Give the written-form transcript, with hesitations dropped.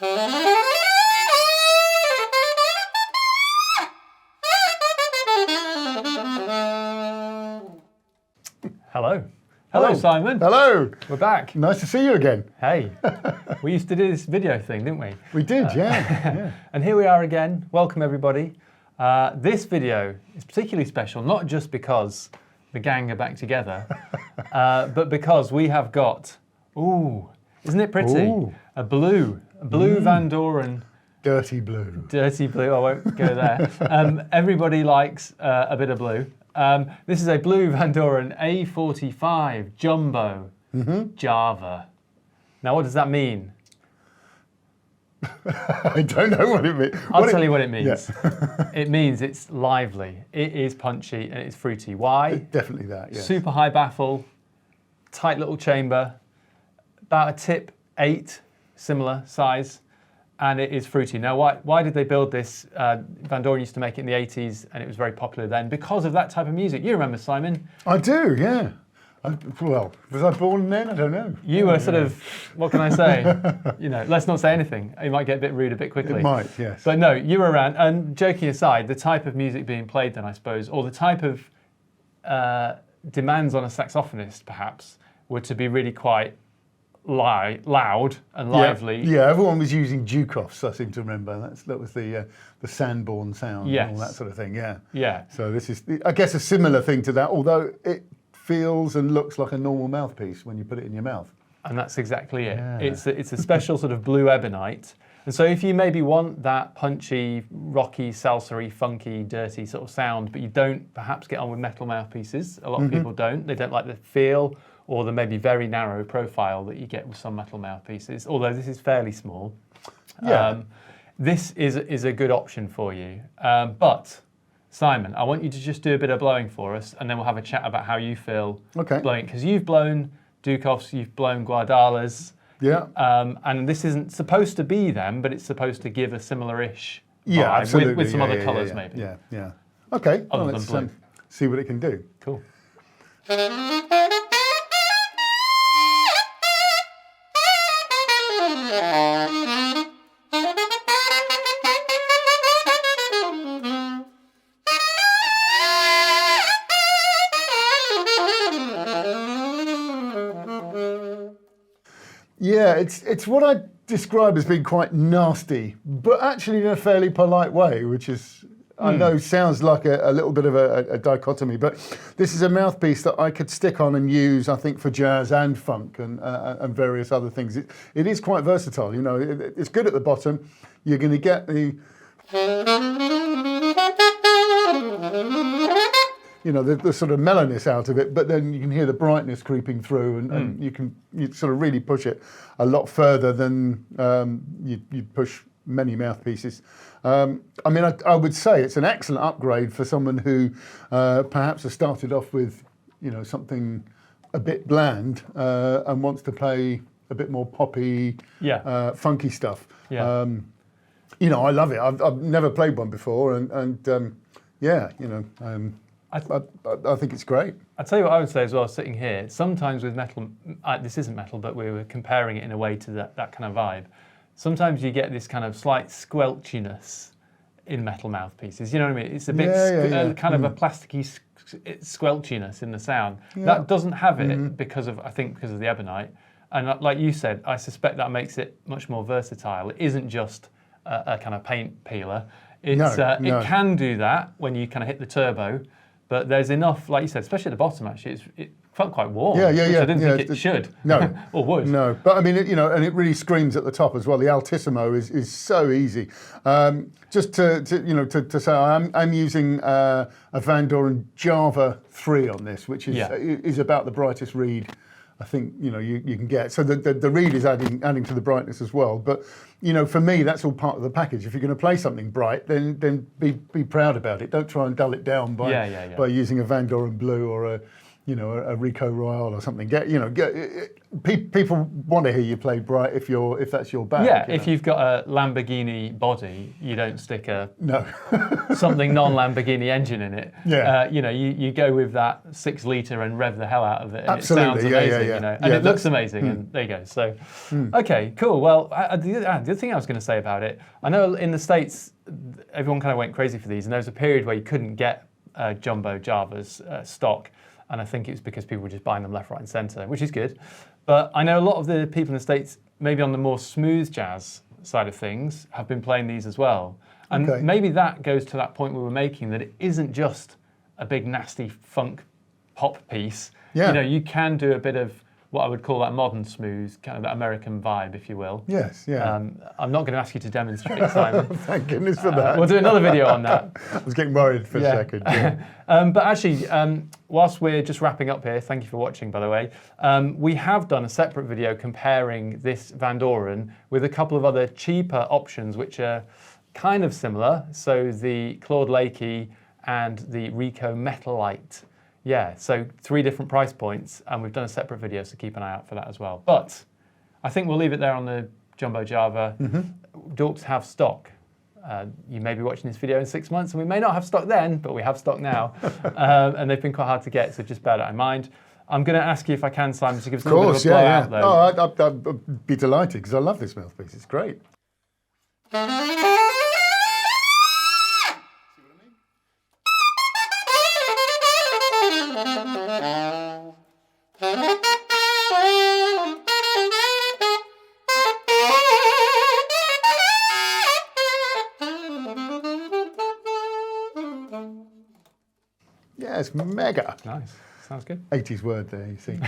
Hello. Hello, Simon. Hello. We're back. Nice to see you again. Hey. We used to do this video thing, didn't we? We did, yeah. And here we are again. Welcome, everybody. This video is particularly special, not just because the gang are back together, but because we have got, ooh, isn't it pretty? Ooh. A blue Vandoren. Dirty blue. Dirty blue, I won't go there. Everybody likes a bit of blue. This is a blue Vandoren A45 Jumbo Java. Now, what does that mean? I don't know what it means. I'll tell you what it means. Yeah. It means it's lively, it is punchy, and it's fruity. Why? Definitely that, yes. Super high baffle, tight little chamber, about a tip 8, similar size, and it is fruity. Now, why did they build this? Vandoren used to make it in the 80s, and it was very popular then because of that type of music. You remember, Simon? I do, yeah. Well, was I born then? I don't know. You were sort of, what can I say? You know, let's not say anything. It might get a bit rude a bit quickly. It might, yes. But no, you were around. And joking aside, the type of music being played then, I suppose, or the type of demands on a saxophonist, perhaps, were to be really quite loud and lively. Yeah, everyone was using Dukoffs, I seem to remember. That was the Sanborn sound and all that sort of thing, yeah. Yeah. So this is, I guess, a similar thing to that, although it feels and looks like a normal mouthpiece when you put it in your mouth. And that's exactly it. Yeah. It's a special sort of blue ebonite. And so if you maybe want that punchy, rocky, salsa-y, funky, dirty sort of sound, but you don't perhaps get on with metal mouthpieces, a lot of people don't. They don't like the feel or the maybe very narrow profile that you get with some metal mouthpieces, although this is fairly small. Yeah. This is a good option for you. But Simon, I want you to just do a bit of blowing for us, and then we'll have a chat about how you feel blowing. Because you've blown Dukoffs, you've blown Guardalas. Yeah. And this isn't supposed to be them, but it's supposed to give a similar-ish vibe absolutely. With some other colours, maybe. Yeah. Okay, well, let's see what it can do. Cool. Yeah, it's what I describe as being quite nasty, but actually in a fairly polite way, which is, I know sounds like a little bit of a dichotomy, but this is a mouthpiece that I could stick on and use, I think, for jazz and funk and various other things. It is quite versatile, you know, it's good at the bottom. You're going to get the, you know, the sort of mellowness out of it, but then you can hear the brightness creeping through, and you sort of really push it a lot further than you'd push many mouthpieces. I mean, I would say it's an excellent upgrade for someone who perhaps has started off with, you know, something a bit bland and wants to play a bit more poppy, funky stuff. Yeah. You know, I love it. I've never played one before, and yeah, you know. I think it's great. I'll tell you what I would say as well, sitting here, sometimes with metal, this isn't metal, but we were comparing it in a way to that kind of vibe. Sometimes you get this kind of slight squelchiness in metal mouthpieces. You know what I mean? It's a bit kind of a plasticky squelchiness in the sound. Yeah. That doesn't have it because of the ebonite. And like you said, I suspect that makes it much more versatile. It isn't just a kind of paint peeler. It's, It can do that when you kind of hit the turbo. But there's enough, like you said, especially at the bottom, actually, it felt quite warm. Yeah. I didn't think it should. No. Or would. No, but I mean, you know, and it really screams at the top as well. The altissimo is so easy. Just to say, I'm using a Vandoren Java 3 on this, which is about the brightest reed I think, you know, you can get. So the reed is adding to the brightness as well. But, you know, for me, that's all part of the package. If you're going to play something bright, then be proud about it. Don't try and dull it down by using a Vandoren Blue or you know, a Rico Royale or something. People want to hear you play bright if that's your bag. Yeah, you if know. you've got a Lamborghini body, you don't stick a No. something non-Lamborghini engine in it. Yeah. You know, you go with that 6 litre and rev the hell out of it. And Absolutely, it sounds amazing, yeah. you know, and it looks amazing. And there you go. So, okay, cool. Well, the other thing I was going to say about it, I know in the States, everyone kind of went crazy for these, and there was a period where you couldn't get jumbo Javas stock. And I think it's because people were just buying them left, right, and centre, which is good. But I know a lot of the people in the States, maybe on the more smooth jazz side of things, have been playing these as well. And maybe that goes to that point we were making, that it isn't just a big nasty funk pop piece. Yeah. You know, you can do a bit of what I would call that modern smooth, kind of that American vibe, if you will. Yes, yeah. I'm not going to ask you to demonstrate, Simon. Thank goodness for that. We'll do another video on that. I was getting worried for a second. Yeah. But actually, whilst we're just wrapping up here, thank you for watching, by the way, we have done a separate video comparing this Vandoren with a couple of other cheaper options, which are kind of similar. So the Claude Lakey and the Rico Metalite. Yeah, so 3 different price points, and we've done a separate video, so keep an eye out for that as well. But I think we'll leave it there on the Jumbo Java. Dorks have stock. You may be watching this video in 6 months, and we may not have stock then, but we have stock now. And they've been quite hard to get, so just bear that in mind. I'm going to ask you, if I can, Simon, to give us a little bit of a blowout, though. Oh, I'd be delighted, because I love this mouthpiece. It's great. Yeah, it's mega. Nice. Sounds good. 80s word there, you see.